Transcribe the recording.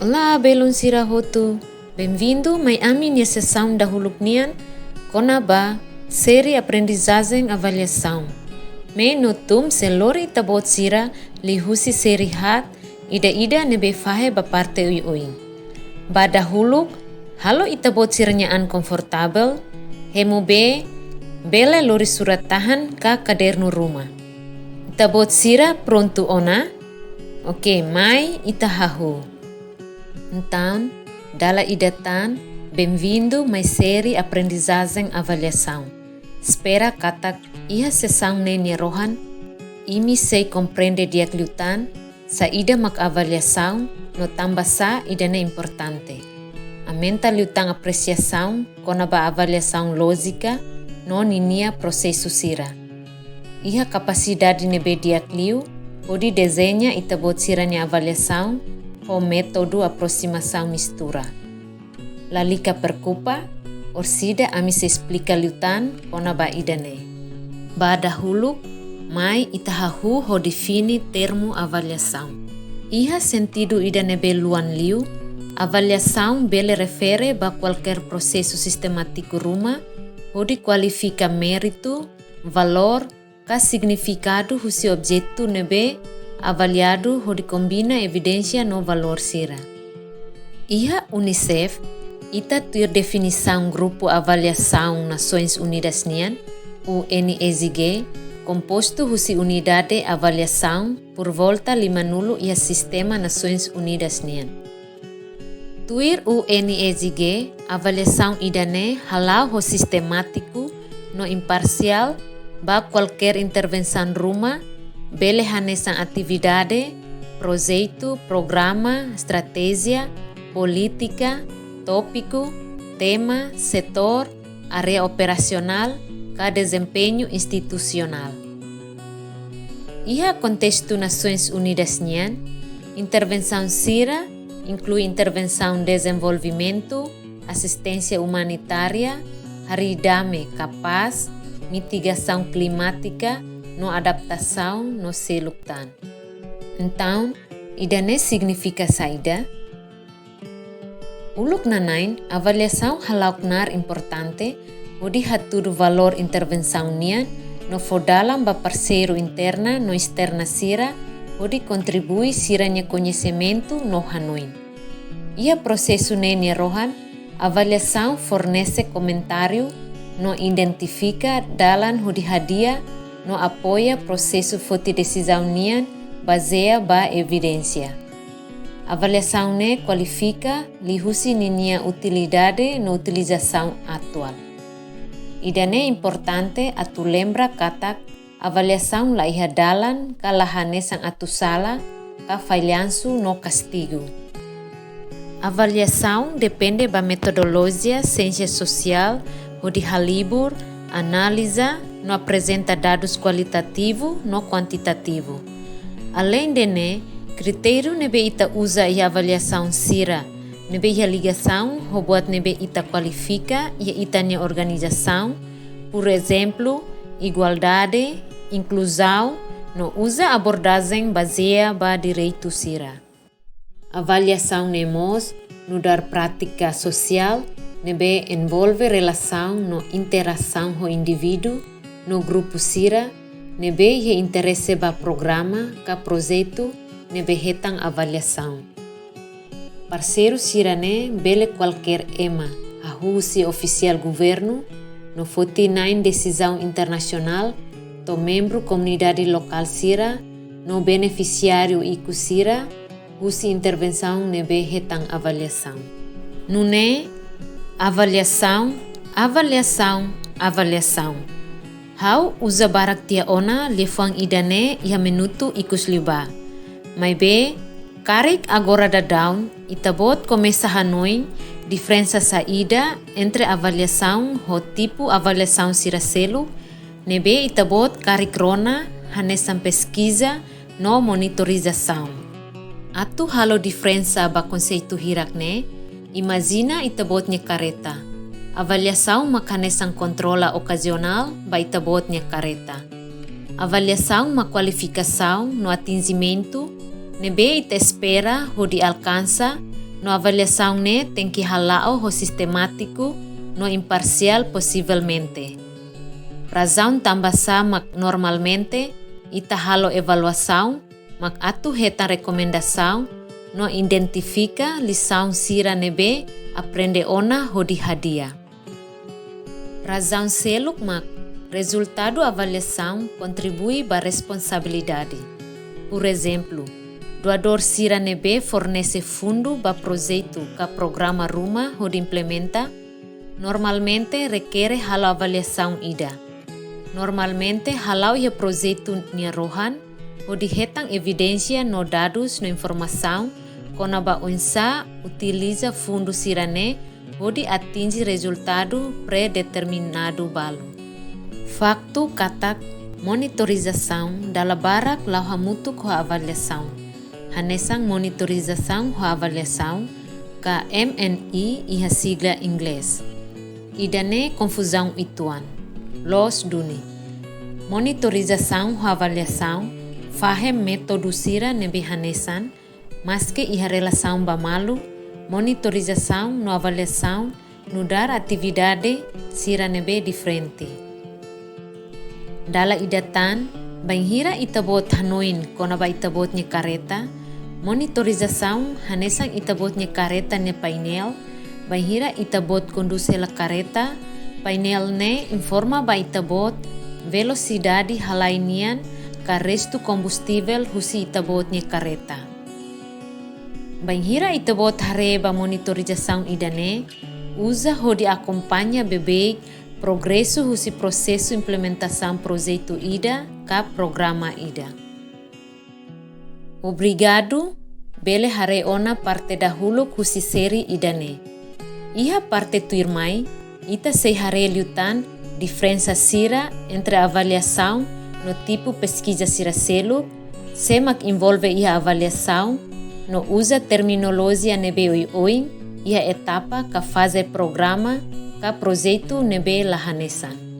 Olá, belum sirahotu. Bem-vindo mai amin ya sessão da huluknian konaba série aprendizagem avaliação. Me notum selori tabot sira li husi seri hat ida nebe fahe ba parte ui. Bada huluk halo itabot siranyaan komfortabel hemu bele lori surat tahan ka kadernu rumah. Itabot sira pronto ona? Oke, mai itahahu. Então, dala idatan, bem-vindo mais série aprendizagem avaliação. Espera katak iha sessão nene rohan, imi sei compreende diakliutan, sa ida mak avaliação, no tamba sa ida ne importante. Amenta liutang apreciação, kona ba avaliação lógica, no ninia processo sira. Iha capacidade nebe diakliu, pode desenha itabot siranya avaliação, o método aproximação mistura. Lalika percupa, orsida ami se explica liutan ona ba idane. Ba dahulu, mai itahahu ho define termo avaliação. Iha sentido idane beluan liu, avaliação bele refere ba qualquer processo sistemático ruma, onde qualifica mérito, valor, ka significado husi objeto nebe avaliado onde combina evidência no valor sira. Iha UNICEF, ita tuir definição Grupo Avaliação Nações Unidas nian, UNESG, composto husi Unidade Avaliação por volta limanulo ia Sistema Nações Unidas nian. Tuir UNESG, avaliação idane halau ho sistemático, no imparcial, ba qualquer intervenção ruma, bele hanesan atividade, projeto, programa, estratégia, política, tópico, tema, setor, área operacional, ka desempenho institucional. Iha contexto Nações Unidas nian, intervenção sira inclui intervenção desenvolvimento, assistência humanitária, haridame capaz, mitigação climática, no adaptação no seluktan. Então, idane significa saída. Uluk nanain, avaliação halauknar importante, odi hatur valor intervenção nian, no fodalam ba parceiro interna no externa sira, odi contribui siranya conhecimento no hanuin. Ia processo nene rohan, avaliação fornece comentário, no identifica dalan hudi hadia, no apoia processo de decisão nian baseia ba evidência. Avaliação ne qualifica lihusi ninia utilidade no utilização atual. Idane importante atu lembra katak avaliação la iha dalan kalahanesan atu sala ka falhanço no castigo. Avaliação depende ba metodologia ciência social o de halibur, analisa, no apresenta dados qualitativo no quantitativo. Além de critério nebe ita usa e avaliação sira, nebe a ligação, robot nebe ita qualifica e ita ne organização, por exemplo, igualdade, inclusão, no usa abordagem baseada ba direito sira. Avaliação nemos no dar prática social, nebe envolve relação no interação ho indivíduo, no grupo sira, nebe he interesse ba programa, ka projeto, nebe hetang avaliação. Parceiro sira ne bele qualquer ema, a husi oficial governo, no foti nain decisão internacional, to membro comunidade local sira, no beneficiário iku sira, husi intervenção nebe hetang avaliação. Nune avaliação. How usa barak tia ona lefang idane iha minuto ikus liba. Mai be, karik agora da down, itabot começa hanoin, diferença saída entre avaliação ho tipo avaliação siraselo, nebe itabot karik rona, hanesan pesquisa, no monitorização. Atu halo diferença ba konseito hirak ne, imagina itabotnya kareta. Avaliação makanesang kontrola ocasional ba itabotnya kareta. Avaliação uma qualificação no atingimento, nebe ita espera o de alcança no avaliação ne tem que halao ho sistemático no imparcial possivelmente. Razão tambah sa mak normalmente ita halo evaluação mak atu hetan recomendação no identifica lição sira nebe aprende ona hodi hadia. Razão seluk mak resultado avaliação contribui ba responsabilidade. Por exemplo, doador sira nebe fornece fundo ba projeto ka programa Ruma hodi implementa, normalmente requer halo avaliação ida. Normalmente halau ia projeto nia rohan hodi hetang evidência no dados no informação kona ba unsa utiliza fundo sirane hodi atingi resultado predeterminado balo. Faktu katak monitorização dala barak lau hamutuk ho avaliação. Hanesang monitorização ho avaliação ka MNI iha sigla inglês. Idane confusão ituan. Los duni. Monitorização ho avaliação fahem metodo sira nebe hanesan maske iha relação bamalu monitorização no avaliação no dar atividade sira nebe diferente. Dala idatan banhira itabot hanoin kona ba itabot ni kareta monitorização hanesan itabot ni kareta ne painel banhira itabot konduse la kareta painel ne informa ba itabot velocidade halainian ka resto combustível husi itabot ni kareta. Banhira itabot hareba monitorização idane usa hodi acompanha bebê progresso husi processo implementação projeto ida ka programa ida. Obrigado bele hare ona parte dahulu husi seri idane. Iha parte tuirmai ita sei hare liutan diferença sira entre avaliação no tipo pesquisa sira selo, semak envolve iha avaliação no usa terminologia nebe oi iha etapa ka fase programa ka projeto nebe lahanesan.